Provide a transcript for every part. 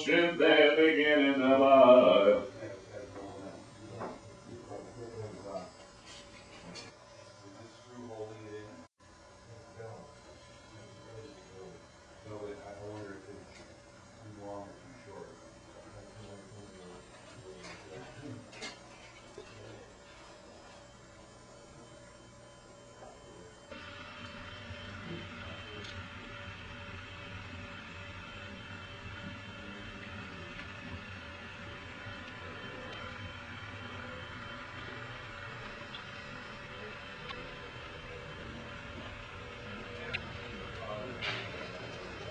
shrimp that begin in the bar.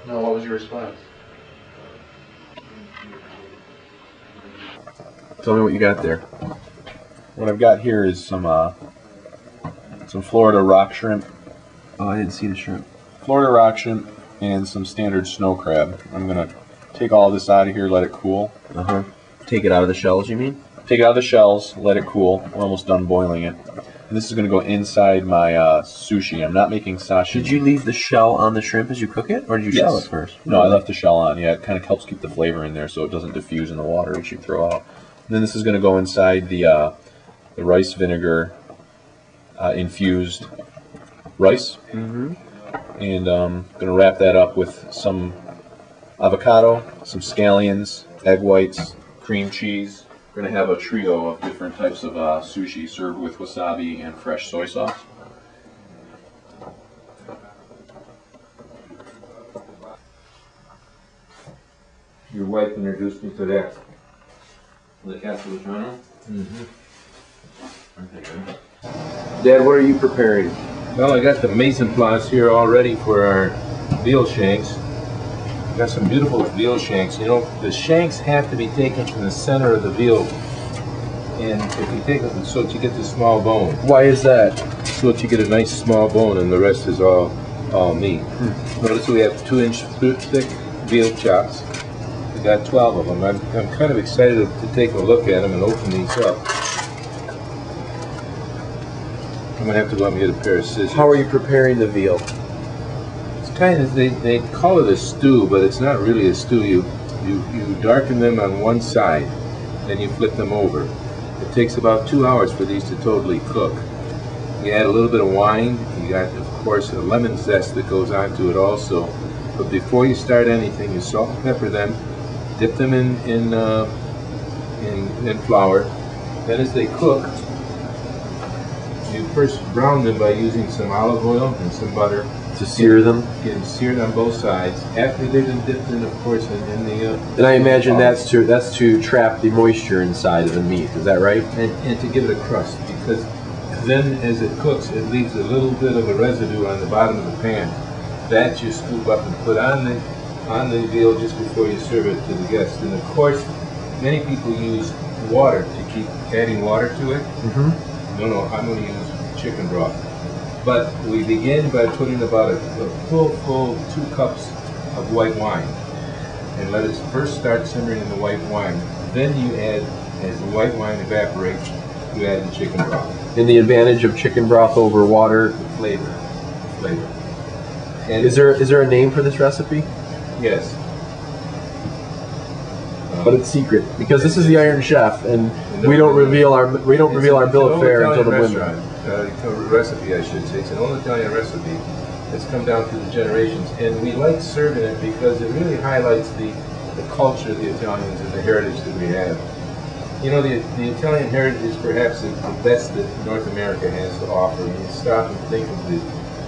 No, what was your response? Tell me what you got there. What I've got here is some Florida rock shrimp. Oh, I didn't see the shrimp. Florida rock shrimp and some standard snow crab. I'm gonna take all this out of here, let it cool. Take it out of the shells, you mean? Take it out of the shells, let it cool. We're almost done boiling it. And this is gonna go inside my sushi. I'm not making sashimi. Did you leave the shell on the shrimp as you cook it, or did you shell it first? No, I left the shell on. Yeah, it kind of helps keep the flavor in there so it doesn't diffuse in the water which you throw out. And then this is gonna go inside the rice vinegar infused rice. And I'm gonna wrap that up with some avocado, some scallions, egg whites, cream cheese. We're going to have a trio of different types of sushi served with wasabi and fresh soy sauce. Your wife introduced me to that. The Castellano? Dad, what are you preparing? Well, I got the mise en place here all ready for our veal shanks. Got some beautiful veal shanks. You know, the shanks have to be taken from the center of the veal, and if you take it so that you get the small bone. Why is that? So that you get a nice small bone, and the rest is all meat. Notice we have 2-inch thick veal chops. We got 12 of them. I'm kind of excited to take a look at them and open these up. I'm gonna have to go out and get a pair of scissors. How are you preparing the veal? Kind of, they call it a stew, but it's not really a stew. You darken them on one side, then you flip them over. It takes about 2 hours for these to totally cook. You add a little bit of wine. You got, of course, a lemon zest that goes onto it also. But before you start anything, you salt and pepper them, dip them in flour. Then as they cook, you first brown them by using some olive oil and some butter. To sear them? Get them seared on both sides. After they've been dipped in, of course, in the... and I imagine that's to trap the moisture inside of the meat, is that right? And to give it a crust, because then as it cooks, it leaves a little bit of a residue on the bottom of the pan. That you scoop up and put on the veal just before you serve it to the guests. And of course, many people use water to keep adding water to it. No, I'm going to use chicken broth. But we begin by putting about a full 2 cups of white wine. And let it first start simmering in the white wine. Then you add, as the white wine evaporates, you add the chicken broth. And the advantage of chicken broth over water? Flavor. And is there a name for this recipe? Yes. But it's secret, because this is the Iron Chef, and we don't reveal our bill of fare until the winner. Recipe, I should say. It's an old Italian recipe that's come down through the generations, and we like serving it because it really highlights the culture of the Italians and the heritage that we have. You know, the Italian heritage is perhaps the best that North America has to offer. When you stop and think of the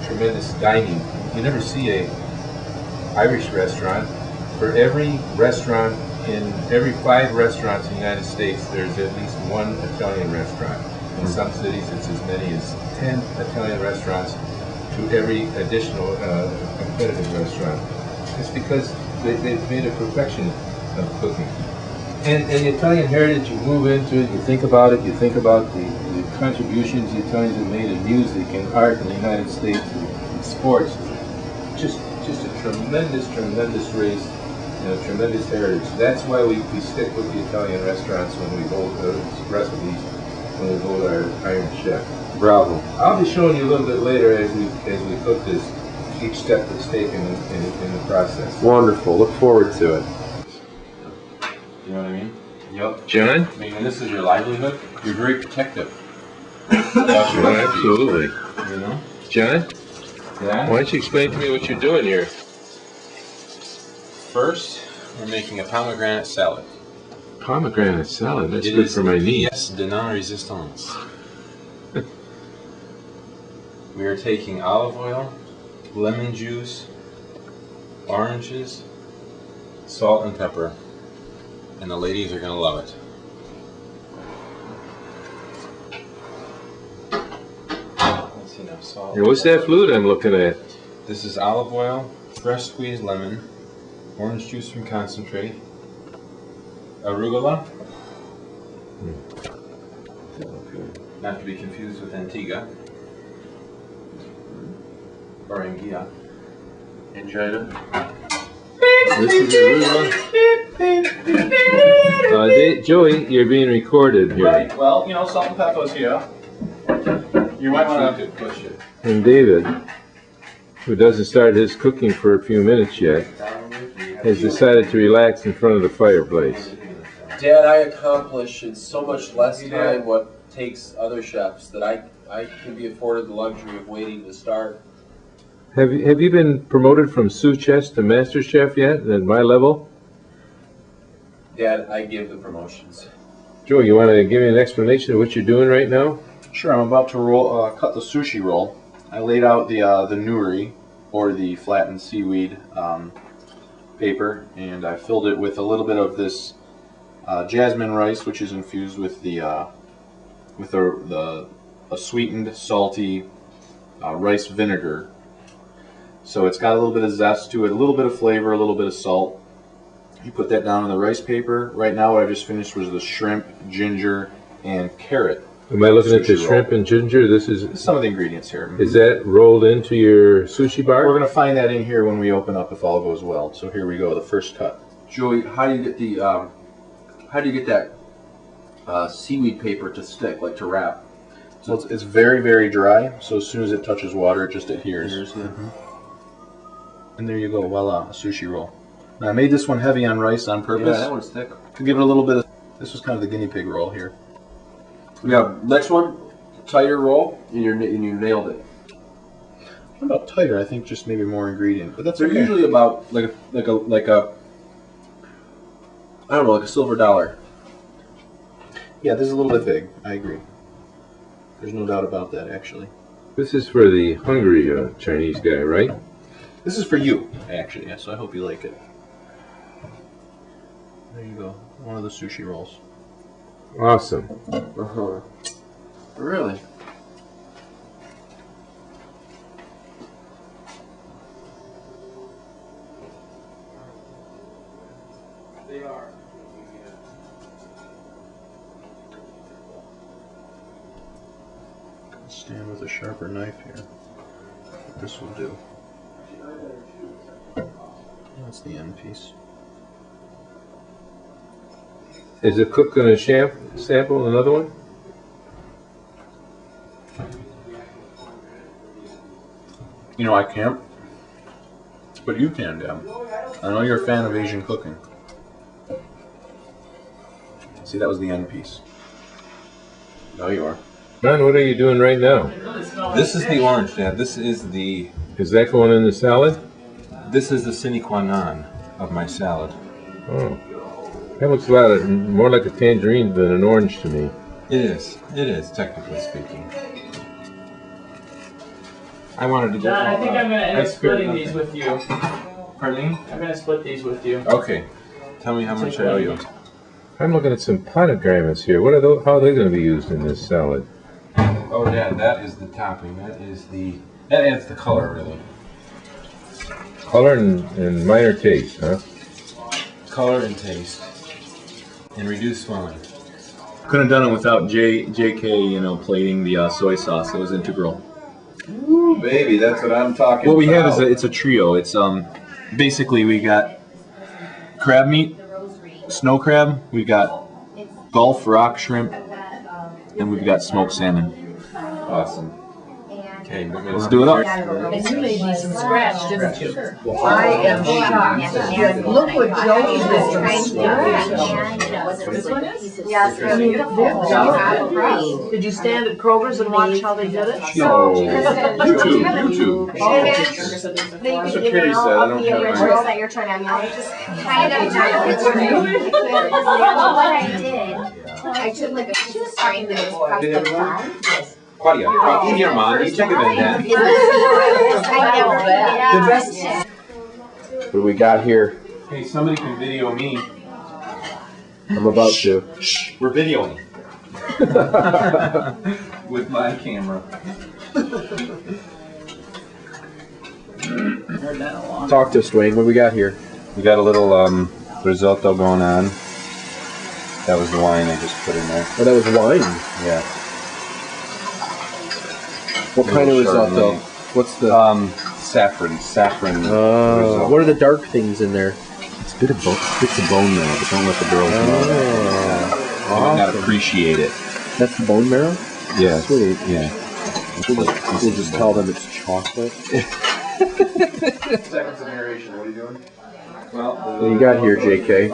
tremendous dining, you never see a Irish restaurant. For every restaurant, in every 5 restaurants in the United States, there's at least 1 Italian restaurant. In some cities, it's as many as 10 Italian restaurants to every additional competitive restaurant. It's because they've made a perfection of cooking. And the Italian heritage, you move into it, you think about it, you think about the contributions the Italians have made in music and art in the United States and sports. Just a tremendous race and a tremendous heritage. That's why we stick with the Italian restaurants when we hold recipes. When we hold our Iron Chef. Bravo. I'll be showing you a little bit later as we cook this, each step that's taken in the process. Wonderful. Look forward to it. You know what I mean? Yep. John? I mean, when this is your livelihood, you're very protective. Absolutely. You know? John, Yeah. why don't you explain to me what you're doing here? First, we're making a pomegranate salad. Pomegranate salad. That's It good is for my knees. pièce de non-résistance. We are taking olive oil, lemon juice, oranges, salt and pepper, and the ladies are going to love it. Let's see now, salt. Now, what's that fluid I'm looking at? This is olive oil, fresh squeezed lemon, orange juice from concentrate, arugula, not to be confused with Antigua, or Anguilla. Angina. This is arugula. Joey, you're being recorded here. Right. Well, you know, salt and pepper's here. You might want to push it. And David, who doesn't start his cooking for a few minutes yet, has decided to relax in front of the fireplace. Dad, I accomplish in so much less time what takes other chefs that I can be afforded the luxury of waiting to start. Have you been promoted from sous chef to master chef yet at my level? Dad, I give the promotions. Joe, you want to give me an explanation of what you're doing right now? Sure, I'm about to cut the sushi roll. I laid out the nuri, or the flattened seaweed paper, and I filled it with a little bit of this jasmine rice, which is infused with a sweetened, salty rice vinegar. So it's got a little bit of zest to it, a little bit of flavor, a little bit of salt. You put that down on the rice paper. Right now what I just finished was the shrimp, ginger, and carrot. Am I looking at the Sushi shrimp and ginger? This is Some of the ingredients here. is that rolled into your sushi bar? We're going to find that in here when we open up if all goes well. So here we go, the first cut. Joey, how do you get the that seaweed paper to stick, like to wrap? So it's very, very dry, so as soon as it touches water, it just adheres. And there you go, voila, a sushi roll. Now I made this one heavy on rice on purpose. Yeah, that one's thick. To give it a little bit of, this was kind of the guinea pig roll here. Yeah, next one, tighter roll, and you nailed it. What about tighter? I think just maybe more ingredient, but that's They're okay. usually about like a I don't know, like a silver dollar. Yeah, this is a little bit big. I agree. There's no doubt about that, actually. This is for the hungry Chinese guy, right? This is for you, actually. Yeah, so I hope you like it. There you go, one of the sushi rolls. Awesome. Really? They are. Stand with a sharper knife here. This will do. That's the end piece. Is the cook going to sample another one? You know, I can't. But you can, Dan. I know you're a fan of Asian cooking. See, that was the end piece. No, you are. John, what are you doing right now? This is the orange, Dad. This is the going in the salad? this is the sine qua non of my salad. Oh. That looks more like a tangerine than an orange to me. It is, technically speaking. I wanted to get. John, I think I'm going to end up I spared splitting these nothing. with you. Pardon me? I'm going to split these with you. Okay. Tell me how much I owe you. I'm looking at some pomegranates here. What are those? How are they going to be used in this salad? Oh, Dad, that is the topping. That adds the color, really. Color and minor taste, huh? Color and taste. And reduced swelling. Couldn't have done it without JK, plating the soy sauce. It was integral. Ooh, baby, that's what I'm talking What we have about. is it's a trio. It's basically we got crab meat, snow crab, we've got Gulf rock shrimp, and we've got smoked salmon. Awesome. Okay, let's do it up. And you made me some scratch, didn't you? I am shocked. Look what Joe This one is? Yes. Did you stand at Kroger's and watch how they did it? No. YouTube. That's what Carrie said, I don't the have originals that you're trying to emulate, just kind of what I did. I took like a piece of string that was probably like five. Claudia, in your mind, you check it in The rest. What do we got here? Hey, somebody can video me. I'm about to. We're videoing. With my camera. Heard that a lot. Talk to us, Dwayne. What do we got here? We got a little risotto going on. That was the wine I just put in there. Oh, that was wine. Yeah. What kind of risotto? Chardonnay. What's the? Saffron risotto. What are the dark things in there? It's a bit of bits of bone marrow, but don't let the girls know that. They might not appreciate it. That's the bone marrow? Yeah. Sweet. Yeah. We'll just tell them it's chocolate. Seconds of narration, what are you doing? Well, What do you got here, JK?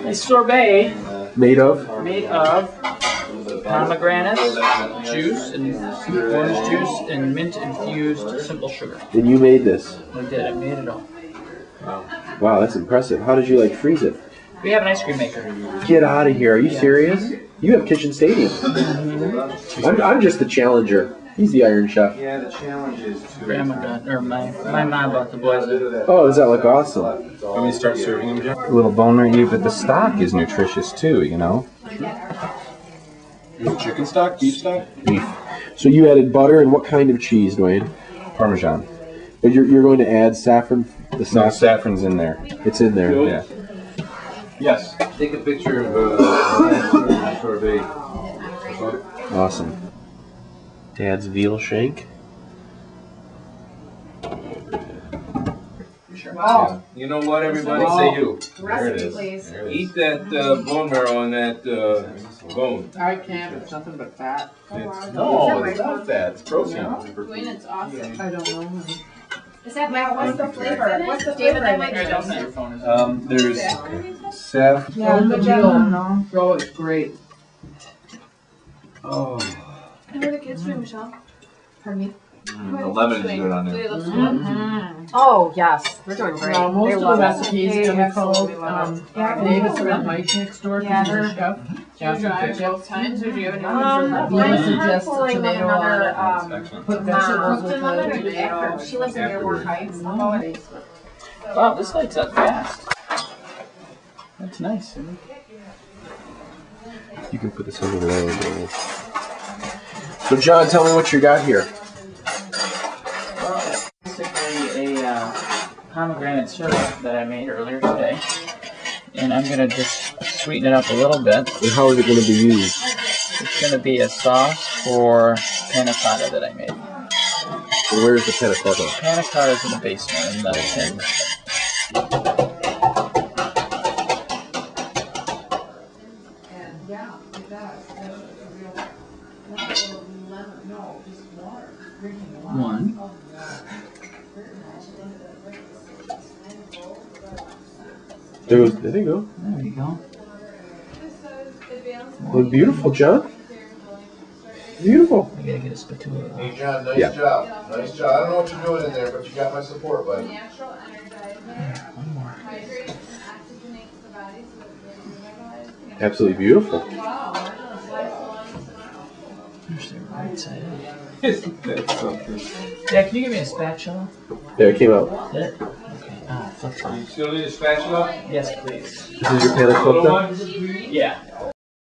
A sorbet Made of? made of pomegranate juice and orange juice and mint infused simple sugar. And you made this? I did. I made it all. Wow, that's impressive. How did you freeze it? We have an ice cream maker. Get out of here. Are you serious? You have Kitchen Stadium. I'm just the challenger. He's the Iron Chef. Yeah, the challenge is to... Grandma got, or my mom bought the boys a Oh, is that awesome? Let me start serving them. A little bone right here, but the stock is nutritious too, you know? Chicken stock? Beef stock? Beef. So you added butter and what kind of cheese, Dwayne? Parmesan. But you're going to add saffron? The No, sauce? saffron's in there. It's in there. Yeah. Yes. Take a picture of sorbet. Awesome. Dad's veal shank. Wow. You know what, everybody? Say you. Recipe, please. Eat that bone marrow and that bone. I can't, it's nothing but fat. No, it's not fat. It's protein. It's awesome. I don't know. Is that what's the flavor? What's the flavor? I might Don't say your phone is There's saffron. Yeah, the veal. Oh, it's great. Oh. What are the kids doing, Michelle? Pardon me? The lemon is good on there. Oh, yes. We're doing great. Now, most They of the love it. recipes They come from absolutely love it. Davis around Mike next door, he's a chef. both times, or do you have any? He suggests Pulling with tomato another, on it. Put vegetables with it. She lives in Airport Heights. Wow, this lights up fast. That's nice. You can put this over there. So John, tell me what you got here. Basically a pomegranate syrup that I made earlier today. And I'm going to just sweeten it up a little bit. And how is it going to be used? It's going to be a sauce for panna cotta that I made. And where's the panna cotta? Panna cotta is in the basement in the tin. One. There you go. There you go. Well, beautiful, John. Beautiful. I gotta get a spatula. Hey John, nice Yeah. job. Nice job. I don't know what you're doing in there, but you got my support, buddy. One more. Absolutely beautiful. There's the right side. That's something. Dad, can you give me a spatula? There, it came out. Did it? Okay. Flip side. Still need a spatula? Yes, please. This is your panna cotta? Yeah.